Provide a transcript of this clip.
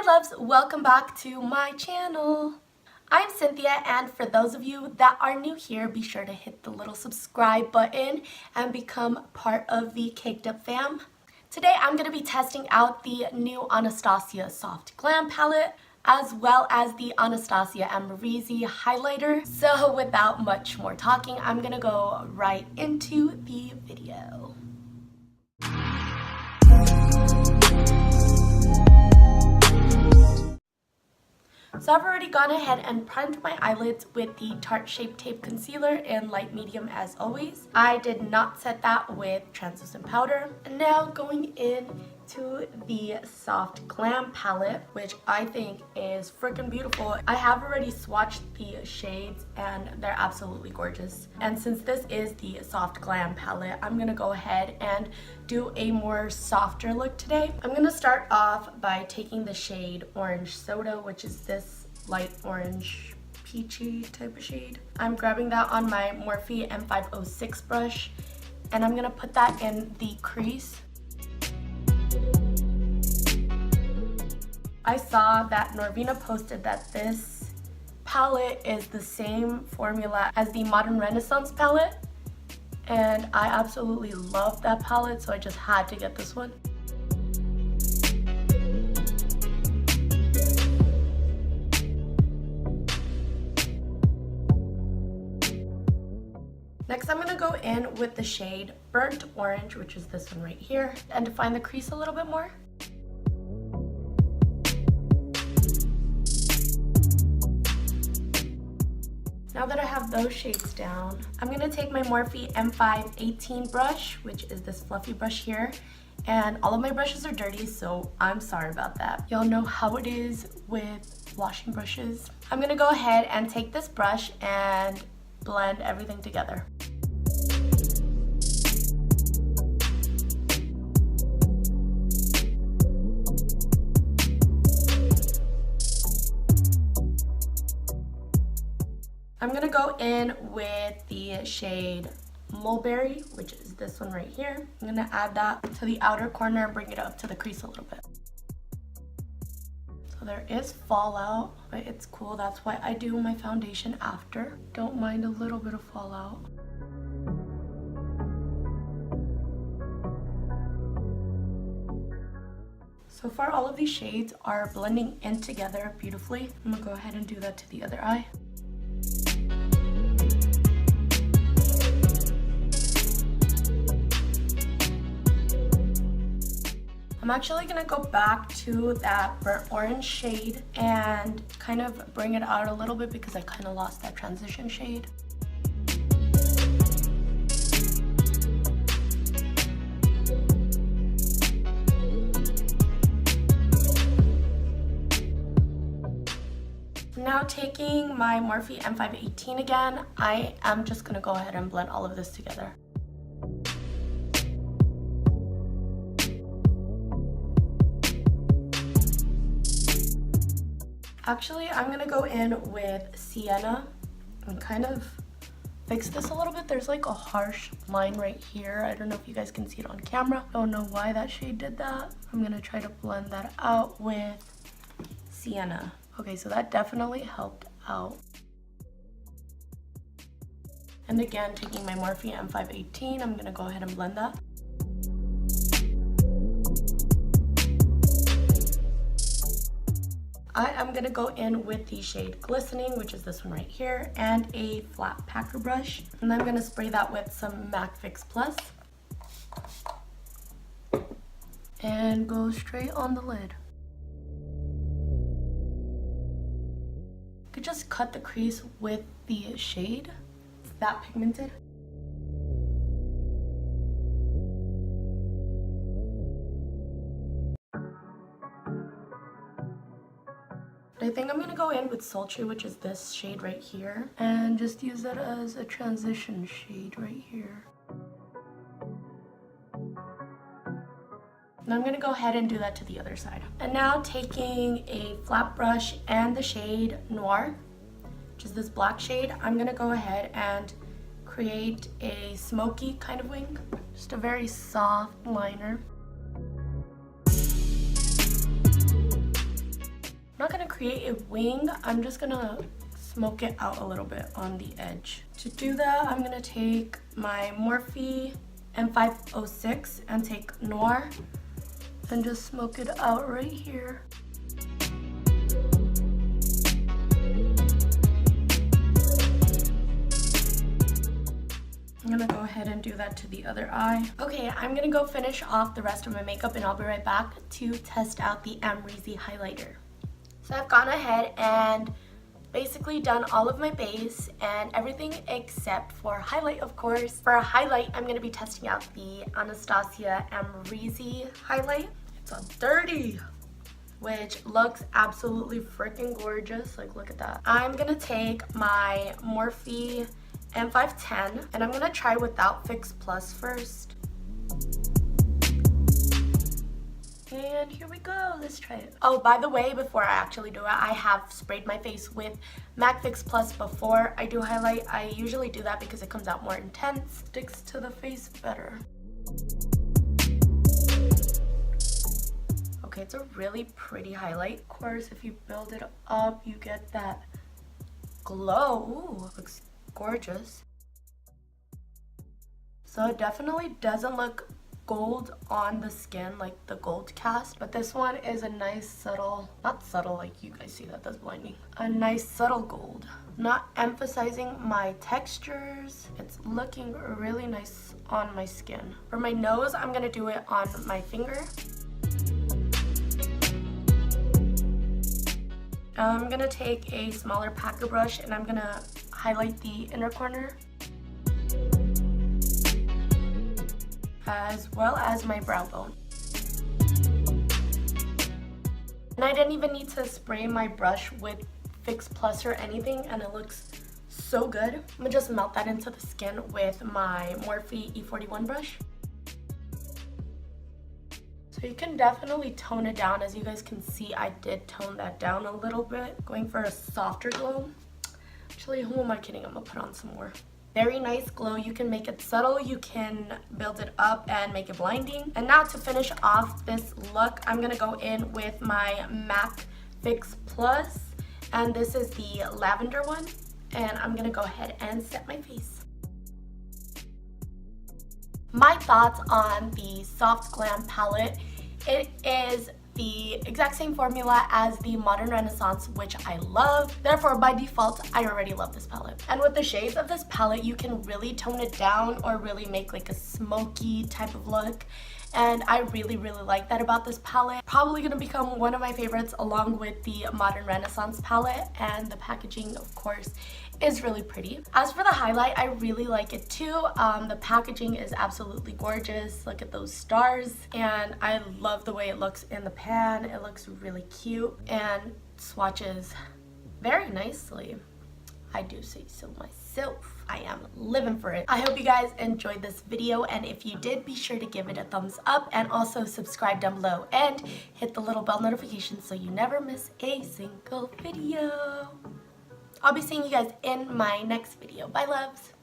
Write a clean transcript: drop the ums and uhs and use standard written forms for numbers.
Hi loves, welcome back to my channel. I'm Cynthia, and for those of you that are new here, be sure to hit the little subscribe button and become part of the Caked Up fam. Today I'm going to be testing out the new Anastasia Soft Glam palette as well as the Anastasia AMREZY highlighter. So without much more talking, I'm going to go right into the video. So I've already gone ahead and primed my eyelids with the Tarte Shape Tape Concealer in light medium as always. I did not set that with translucent powder. And now going into the Soft Glam palette, which I think is freaking beautiful. I have already swatched the shades and they're absolutely gorgeous. And since this is the Soft Glam palette, I'm gonna go ahead and do a more softer look today. I'm gonna start off by taking the shade Orange Soda, which is this light orange peachy type of shade. I'm grabbing that on my Morphe M506 brush and I'm gonna put that in the crease. I saw that Norvina posted that this palette is the same formula as the Modern Renaissance palette, and I absolutely love that palette, so I just had to get this one. Next, I'm going to go in with the shade Burnt Orange, which is this one right here, and define the crease a little bit more. Now that I have those shades down, I'm going to take my Morphe M518 brush, which is this fluffy brush here, and all of my brushes are dirty, so I'm sorry about that. Y'all know how it is with washing brushes. I'm going to go ahead and take this brush and blend everything together. I'm gonna go in with the shade Mulberry, which is this one right here. I'm gonna add that to the outer corner and bring it up to the crease a little bit. So there is fallout, but it's cool. That's why I do my foundation after. Don't mind a little bit of fallout. So far, all of these shades are blending in together beautifully. I'm gonna go ahead and do that to the other eye. I'm actually gonna go back to that burnt orange shade and kind of bring it out a little bit because I kind of lost that transition shade. Now taking my Morphe M518 again, I am just gonna go ahead and blend all of this together. Actually, I'm gonna go in with Sienna and kind of fix this a little bit. There's like a harsh line right here. I don't know if you guys can see it on camera. Don't know why that shade did that. I'm gonna try to blend that out with Sienna. Okay, so that definitely helped out. And again, taking my Morphe M518, I'm gonna go ahead and blend that. I am gonna go in with the shade Glistening, which is this one right here, and a flat packer brush. And I'm gonna spray that with some MAC Fix Plus. And go straight on the lid. You could just cut the crease with the shade. It's that pigmented. I think I'm gonna go in with Sultry, which is this shade right here, and just use that as a transition shade right here. And I'm gonna go ahead and do that to the other side. And now taking a flat brush and the shade Noir, which is this black shade, I'm gonna go ahead and create a smoky kind of wing. Just a very soft liner. create a wing, I'm just gonna smoke it out a little bit on the edge. To do that, I'm gonna take my Morphe M506 and take Noir and just smoke it out right here. I'm gonna go ahead and do that to the other eye. Okay, I'm gonna go finish off the rest of my makeup and I'll be right back to test out the AMREZY highlighter. So I've gone ahead and basically done all of my base and everything except for highlight, of course. For a highlight, I'm gonna be testing out the Anastasia AMREZY highlight. It's a 30, which looks absolutely freaking gorgeous. Like, look at that. I'm gonna take my Morphe M510 and I'm gonna try without Fix Plus first. And here we go, let's try it. Oh, by the way, before I actually do it, I have sprayed my face with MAC Fix Plus before I do highlight. I usually do that because it comes out more intense, sticks to the face better. Okay, it's a really pretty highlight. Of course, if you build it up, you get that glow. Ooh, looks gorgeous. So it definitely doesn't look gold on the skin like the gold cast, but this one is a nice subtle, not subtle like you guys see that, that's blinding, a nice subtle gold, not emphasizing my textures. It's looking really nice on my skin. For my nose, I'm gonna do it on my finger. I'm gonna take a smaller packer brush and I'm gonna highlight the inner corner as well as my brow bone. And I didn't even need to spray my brush with Fix Plus or anything and it looks so good. I'm gonna just melt that into the skin with my Morphe E41 brush. So you can definitely tone it down. As you guys can see, I did tone that down a little bit, going for a softer glow. Actually, who am I kidding? I'm gonna put on some more. Very nice glow. You can make it subtle, you can build it up and make it blinding. And now to finish off this look, I'm gonna go in with my MAC Fix Plus, and this is the lavender one. And I'm gonna go ahead and set my face. My thoughts on the Soft Glam palette. It is the exact same formula as the Modern Renaissance, which I love. Therefore, by default, I already love this palette. And with the shades of this palette, you can really tone it down or really make like a smoky type of look. And I really like that about this palette. Probably gonna become one of my favorites along with the Modern Renaissance palette, and the packaging, of course, is really pretty. As for the highlight, I really like it too. The packaging is absolutely gorgeous. Look at those stars, and I love the way it looks in the pan. It looks really cute and swatches very nicely. I do say so myself. I am living for it. I hope you guys enjoyed this video, and if you did, be sure to give it a thumbs up and also subscribe down below and hit the little bell notification so you never miss a single video. I'll be seeing you guys in my next video. Bye, loves.